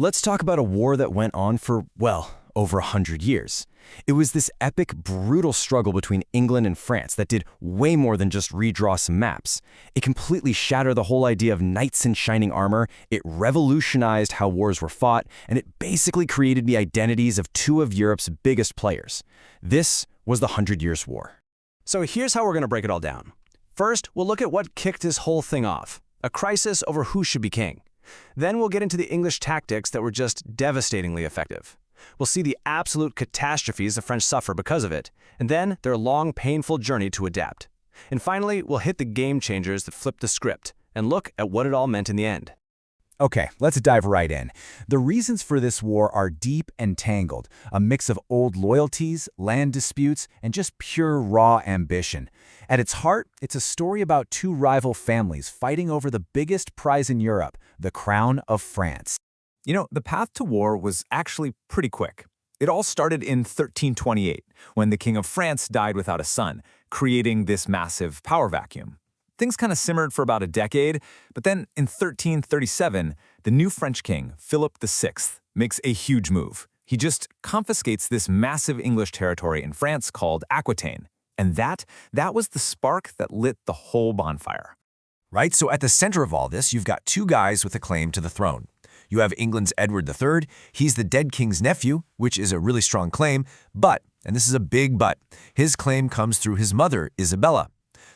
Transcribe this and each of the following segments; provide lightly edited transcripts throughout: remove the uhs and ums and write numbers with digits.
Let's talk about a war that went on for, well, over 100 years. It was this epic, brutal struggle between England and France that did way more than just redraw some maps. It completely shattered the whole idea of knights in shining armor, it revolutionized how wars were fought, and it basically created the identities of two of Europe's biggest players. This was the 100 Years' War. So here's how we're going to break it all down. First, we'll look at what kicked this whole thing off, a crisis over who should be king. Then we'll get into the English tactics that were just devastatingly effective. We'll see the absolute catastrophes the French suffer because of it, and then their long, painful journey to adapt. And finally, we'll hit the game changers that flipped the script and look at what it all meant in the end. Okay, let's dive right in. The reasons for this war are deep and tangled, a mix of old loyalties, land disputes, and just pure raw ambition. At its heart, it's a story about two rival families fighting over the biggest prize in Europe, the crown of France. You know, the path to war was actually pretty quick. It all started in 1328, when the King of France died without a son, creating this massive power vacuum. Things kind of simmered for about a decade, but then in 1337, the new French king, Philip VI, makes a huge move. He just confiscates this massive English territory in France called Aquitaine, and that was the spark that lit the whole bonfire. Right? So at the center of all this, you've got two guys with a claim to the throne. You have England's Edward III. He's the dead king's nephew, which is a really strong claim, but, and this is a big but, his claim comes through his mother, Isabella.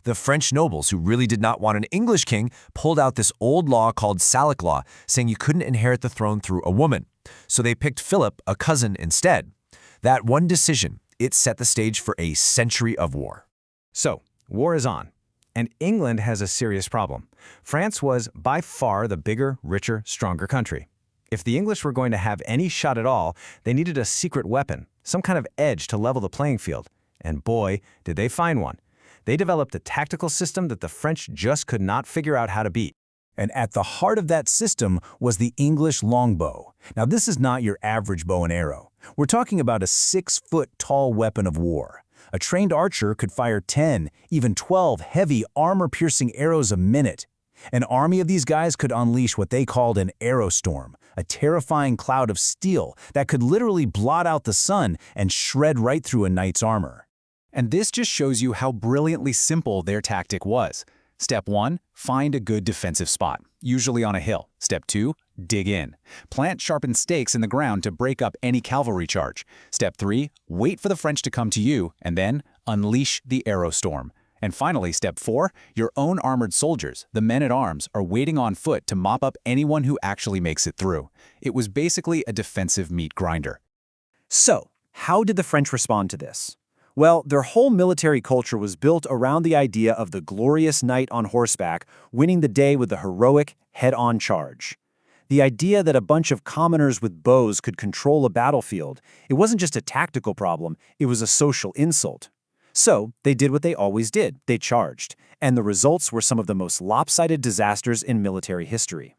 The French nobles, who really did not want an English king, pulled out this old law called Salic law, saying you couldn't inherit the throne through a woman. So they picked Philip, a cousin, instead. That one decision, it set the stage for a century of war. So, war is on. And England has a serious problem. France was by far the bigger, richer, stronger country. If the English were going to have any shot at all, they needed a secret weapon, some kind of edge to level the playing field. And boy, did they find one. They developed a tactical system that the French just could not figure out how to beat. And at the heart of that system was the English longbow. Now, this is not your average bow and arrow. We're talking about a 6-foot-tall weapon of war. A trained archer could fire 10, even 12 heavy, armor-piercing arrows a minute. An army of these guys could unleash what they called an arrow storm, a terrifying cloud of steel that could literally blot out the sun and shred right through a knight's armor. And this just shows you how brilliantly simple their tactic was. Step 1, find a good defensive spot, usually on a hill. Step 2, dig in. Plant sharpened stakes in the ground to break up any cavalry charge. Step 3, wait for the French to come to you, and then unleash the arrow storm. And finally, step 4, your own armored soldiers, the men-at-arms, are waiting on foot to mop up anyone who actually makes it through. It was basically a defensive meat grinder. So, how did the French respond to this? Well, their whole military culture was built around the idea of the glorious knight on horseback winning the day with a heroic, head-on charge. The idea that a bunch of commoners with bows could control a battlefield, it wasn't just a tactical problem, it was a social insult. So, they did what they always did, they charged, and the results were some of the most lopsided disasters in military history.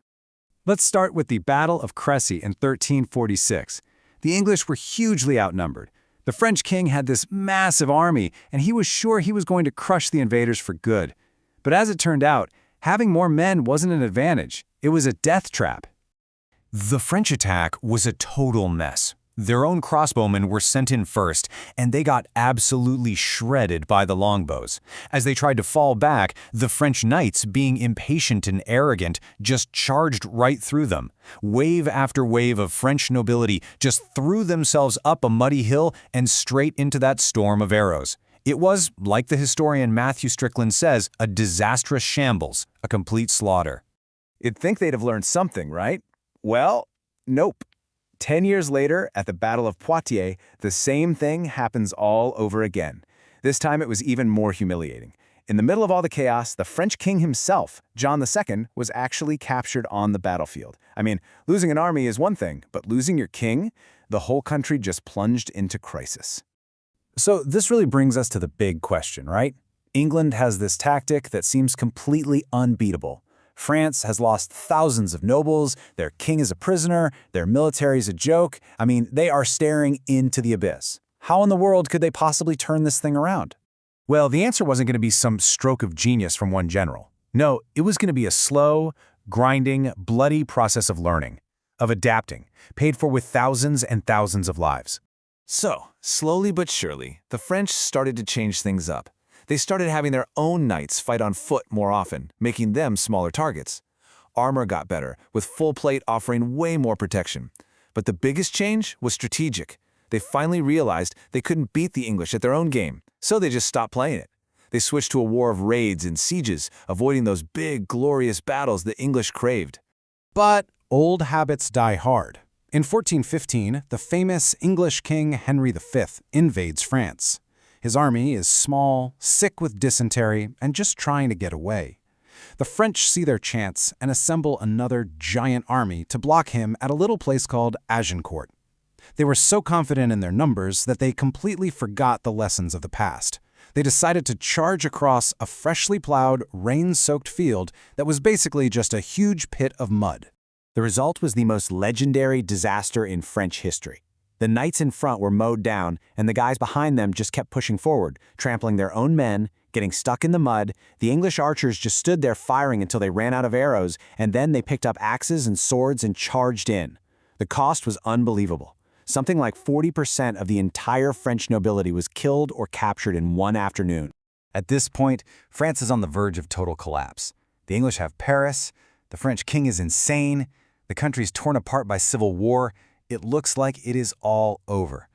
Let's start with the Battle of Crécy in 1346. The English were hugely outnumbered. The French king had this massive army, and he was sure he was going to crush the invaders for good. But as it turned out, having more men wasn't an advantage. It was a death trap. The French attack was a total mess. Their own crossbowmen were sent in first, and they got absolutely shredded by the longbows. As they tried to fall back, the French knights, being impatient and arrogant, just charged right through them. Wave after wave of French nobility just threw themselves up a muddy hill and straight into that storm of arrows. It was, like the historian Matthew Strickland says, a disastrous shambles, a complete slaughter. You'd think they'd have learned something, right? Well, nope. 10 years later, at the Battle of Poitiers, the same thing happens all over again. This time it was even more humiliating. In the middle of all the chaos, the French king himself, John II, was actually captured on the battlefield. I mean, losing an army is one thing, but losing your king? The whole country just plunged into crisis. So this really brings us to the big question, right? England has this tactic that seems completely unbeatable. France has lost thousands of nobles, their king is a prisoner, their military is a joke. I mean, they are staring into the abyss. How in the world could they possibly turn this thing around? Well, the answer wasn't going to be some stroke of genius from one general. No, it was going to be a slow, grinding, bloody process of learning. of adapting, paid for with thousands and thousands of lives. So, slowly but surely, the French started to change things up. They started having their own knights fight on foot more often, making them smaller targets. Armor got better, with full plate offering way more protection. But the biggest change was strategic. They finally realized they couldn't beat the English at their own game, so they just stopped playing it. They switched to a war of raids and sieges, avoiding those big, glorious battles the English craved. But old habits die hard. In 1415, the famous English king Henry V invades France. His army is small, sick with dysentery, and just trying to get away. The French see their chance and assemble another giant army to block him at a little place called Agincourt. They were so confident in their numbers that they completely forgot the lessons of the past. They decided to charge across a freshly plowed, rain-soaked field that was basically just a huge pit of mud. The result was the most legendary disaster in French history. The knights in front were mowed down, and the guys behind them just kept pushing forward, trampling their own men, getting stuck in the mud. The English archers just stood there firing until they ran out of arrows, and then they picked up axes and swords and charged in. The cost was unbelievable. Something like 40% of the entire French nobility was killed or captured in one afternoon. At this point, France is on the verge of total collapse. The English have Paris, the French king is insane, the country's torn apart by civil war. It looks like it is all over.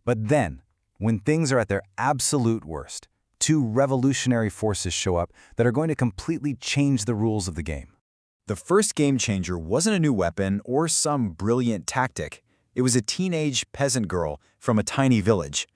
But then, when things are at their absolute worst, two revolutionary forces show up that are going to completely change the rules of the game. The first game changer wasn't a new weapon or some brilliant tactic. It was a teenage peasant girl from a tiny village,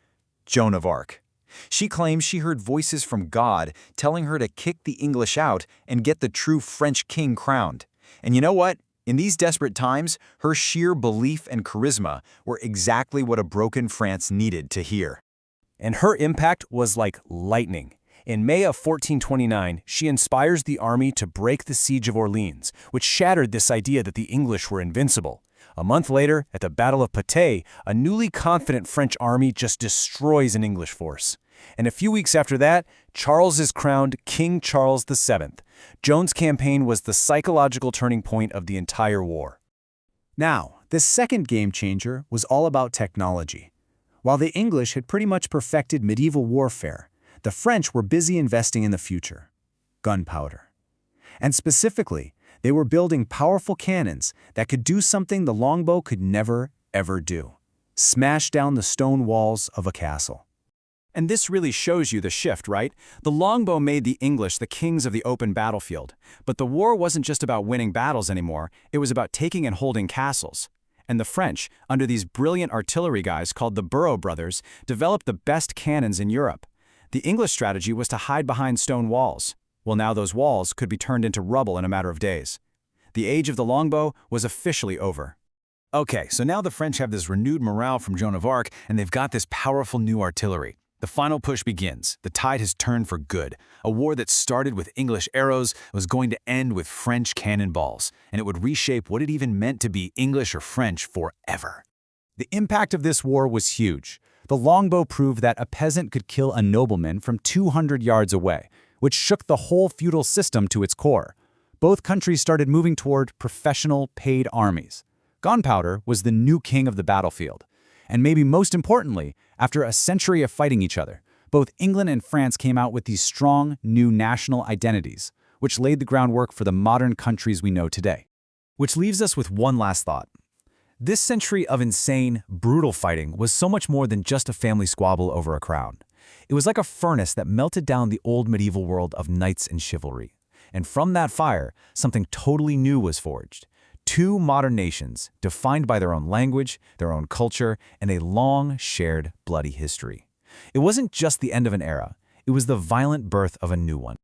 Joan of Arc. She claimed she heard voices from God telling her to kick the English out and get the true French king crowned. And you know what? In these desperate times, her sheer belief and charisma were exactly what a broken France needed to hear. And her impact was like lightning. In May of 1429, she inspires the army to break the siege of Orleans, which shattered this idea that the English were invincible. A month later, at the Battle of Patay, a newly confident French army just destroys an English force. And a few weeks after that, Charles is crowned King Charles VII. Joan's campaign was the psychological turning point of the entire war. Now, this second game changer was all about technology. While the English had pretty much perfected medieval warfare, the French were busy investing in the future: gunpowder. And specifically, they were building powerful cannons that could do something the longbow could never, ever do: smash down the stone walls of a castle. And this really shows you the shift, right? The longbow made the English the kings of the open battlefield. But the war wasn't just about winning battles anymore, it was about taking and holding castles. And the French, under these brilliant artillery guys called the Borough Brothers, developed the best cannons in Europe. The English strategy was to hide behind stone walls. Well, now those walls could be turned into rubble in a matter of days. The age of the longbow was officially over. Okay, so now the French have this renewed morale from Joan of Arc, and they've got this powerful new artillery. The final push begins. The tide has turned for good. A war that started with English arrows was going to end with French cannonballs, and it would reshape what it even meant to be English or French forever. The impact of this war was huge. The longbow proved that a peasant could kill a nobleman from 200 yards away, which shook the whole feudal system to its core. Both countries started moving toward professional, paid armies. Gunpowder was the new king of the battlefield. And maybe most importantly, after a century of fighting each other, both England and France came out with these strong, new national identities, which laid the groundwork for the modern countries we know today. Which leaves us with one last thought. This century of insane, brutal fighting was so much more than just a family squabble over a crown. It was like a furnace that melted down the old medieval world of knights and chivalry. And from that fire, something totally new was forged. Two modern nations, defined by their own language, their own culture, and a long, shared, bloody history. It wasn't just the end of an era, it was the violent birth of a new one.